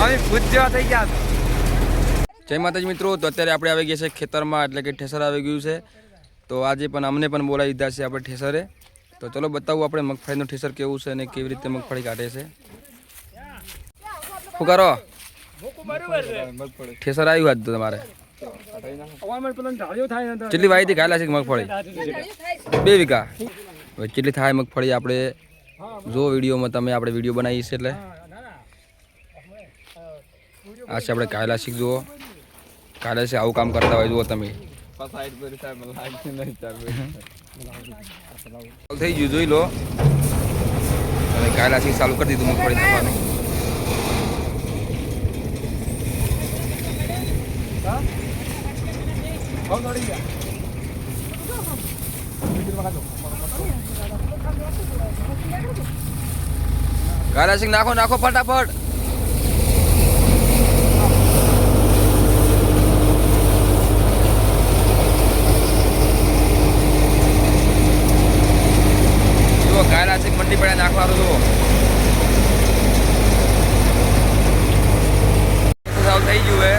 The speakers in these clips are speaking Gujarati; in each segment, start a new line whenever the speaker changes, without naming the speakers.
અમે ભૂત જેવા થઈ ગયા.
જય માતાજી મિત્રો, તો અત્યારે આપણે આવી ગયા છે ખેતરમાં, એટલે કે ઠેસર આવી ગયું છે. તો આજે પણ અમને પણ બોલાવી દીધા છે આપણે ઠેસરે. તો ચલો બતાવું આપણે મગફળીનું ઠેસર કેવું છે અને કેવી રીતે મગફળી કાઢે છે. શું કરો? ઠેસર આવ્યું આજ તો તમારે? કેટલી વાયદી ગાયલા છે મગફળી? 2 વીઘા. હવે કેટલી થાય મગફળી આપણે જો વિડીયોમાં, તમે આપણે વિડીયો બનાવીએ છીએ એટલે આ છે આપણે કાયલા શીખ. જુઓ કાયલા છે આવું કામ કરતા હોય, જુઓ તમે. થઈ ગયું જોઈ લો. હવે કાયલા શીખ ચાલુ કરી દીધું મગફળી થવાનું. કાયલા શીખ નાખો નાખો ફટાફટ. કાયલા છે મંડી પડ્યા નાખવાનું. જુઓ સાવ થઈ ગયું હે.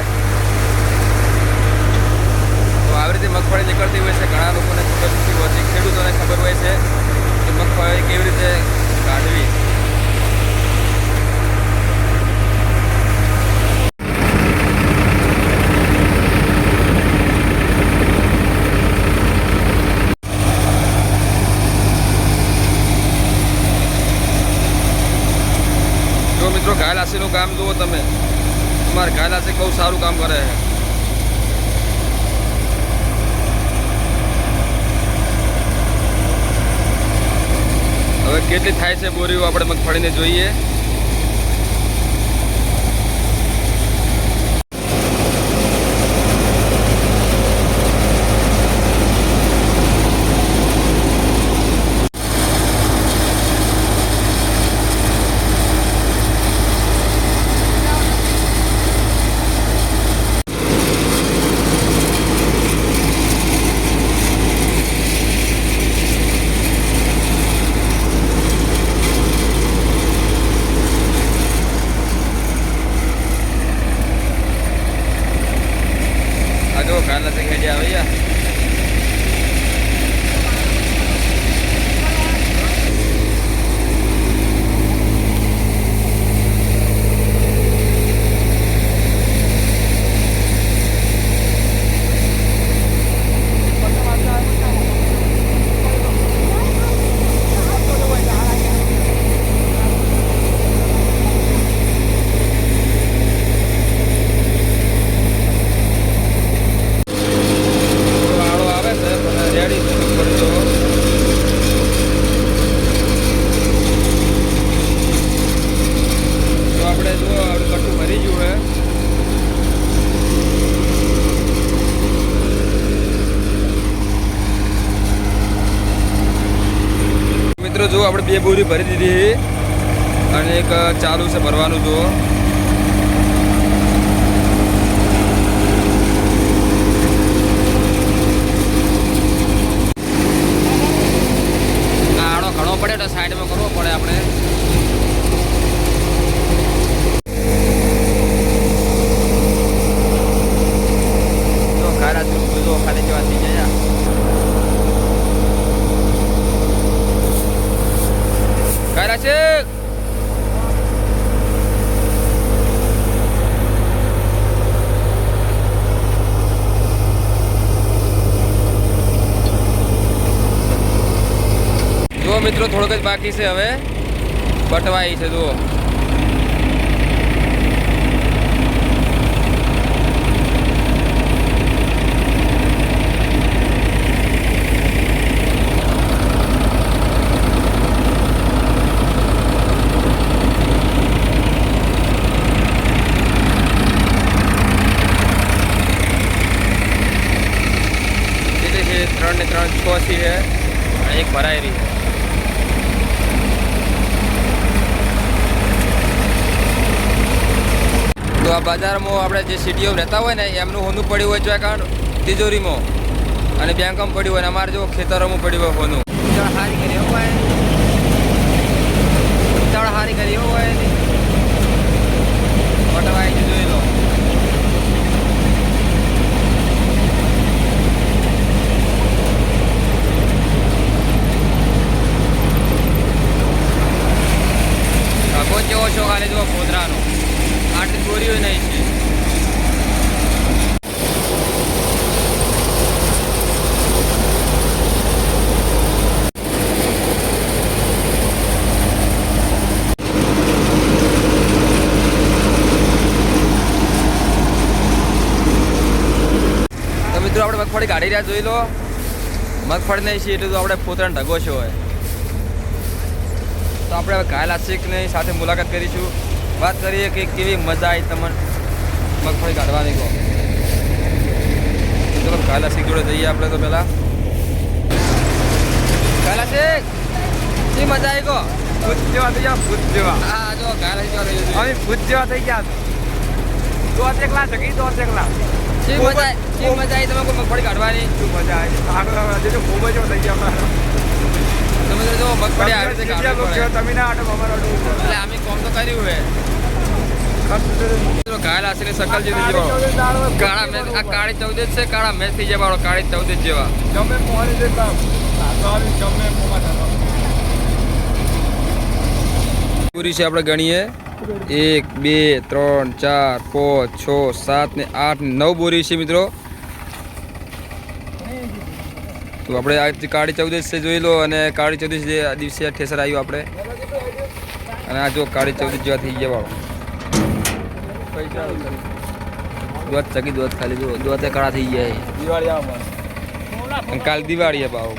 તો આવી રીતે મગફળી નીકળતી હોય છે. ઘણા લોકોને ખબર નથી હોતી, ખેડૂતોને ખબર હોય છે કે મગફળી કેવી રીતે કાઢવી. મિત્રો ગાયલાસીનું કામ જુઓ તમે. તમારે ગાયલાસી બહુ સારું કામ કરે છે. હવે કેટલી થાય છે બોરીઓ આપણે મગફળીને જોઈએ. કાયલા से खेड़ी आ भैया. મિત્રો જો આપણે 2 બોરી ભરી દીધી અને એક ચાલુ છે ભરવાનું. જુઓ આડો ઘણો પડે તો સાઈડમાં કરવો પડે આપણે. તો ખારા જો ખાલી જવા થઈ જાય. કાયલા છે જુઓ મિત્રો, થોડોક જ બાકી છે. હવે બટવાઈ છે. જુઓ ત્રણ ને 3 6 છે અને એક ભરાઈ રહી છે. તો આ બજારમાં આપણે જે સિટીઓ રહેતા હોય ને એમનું હોનું પડ્યું હોય છે કારણ તિજોરીમાં, અને બેંકમાં પડ્યું હોય, અમારે જો ખેતરોમાં પડ્યું હોય હોનું.
હારી કરી એવું હોય, હારી કરી એવું હોય.
મિત્રો આપણે મગફળી કાઢી રહ્યા જોઈ લો. મગફળી નહીં છે એટલે તો આપણે પોતાનો ઢગો છે હોય. તો આપણે હવે ઘાયલા શેખની સાથે મુલાકાત કરીશું. વાત કરીએ કે કેવી મજા આવી તમને મગફળી કાઢવાની કહો. ચલો ઘાયલા શેખ જોડે જઈએ આપણે તો પહેલાં. ઘાયલા શેખ શી મજા આવી કહો.
ભૂત જેવા થઈ ગયા, ભૂત જેવા.
હા જો ઘાયલા શેખ જોડે
અમે ભૂત જેવા થઈ ગયા. દોઢ એકલા જગી, દોઢ એકલા.
શી મજા આવી તમે કોઈ મગફળી કાઢવાની.
શું મજા આવી. આગળ આજે તો ખૂબ જ થઈ ગયા અમારા.
તમે તો જો મગફળી આવી રીતે કાઢવી પડે.
તમે ના આટો અમારો
એટલે અમે કોમ તો કર્યું હે. ઘાયલા શેખની શકલ જેવી જેવો કાળા મેચ. આ કાળી 14 છે, કાળા મેચ થઈ જવાનો. કાળી 14 જેવા
જમે મોહની દેતા જમે મોમાં
પૂરી છે આપણે ગણીએ 1 2 3 4 5 6 7 ને 8 9 બોરી છે મિત્રો. તો આપણે આ કાળી 14 છે જોઈ લો. અને કાળી 14 જે દિવસે ઠેસર આવ્યું આપણે. અને આ જો કાળી 14 જેવા થઈ ગયા વાળો દોત ચકી દોત ખાલી જો દોતે કાળા થઈ ગયા.
દિવાળી આવવા
કાલ દિવાળી ભાવ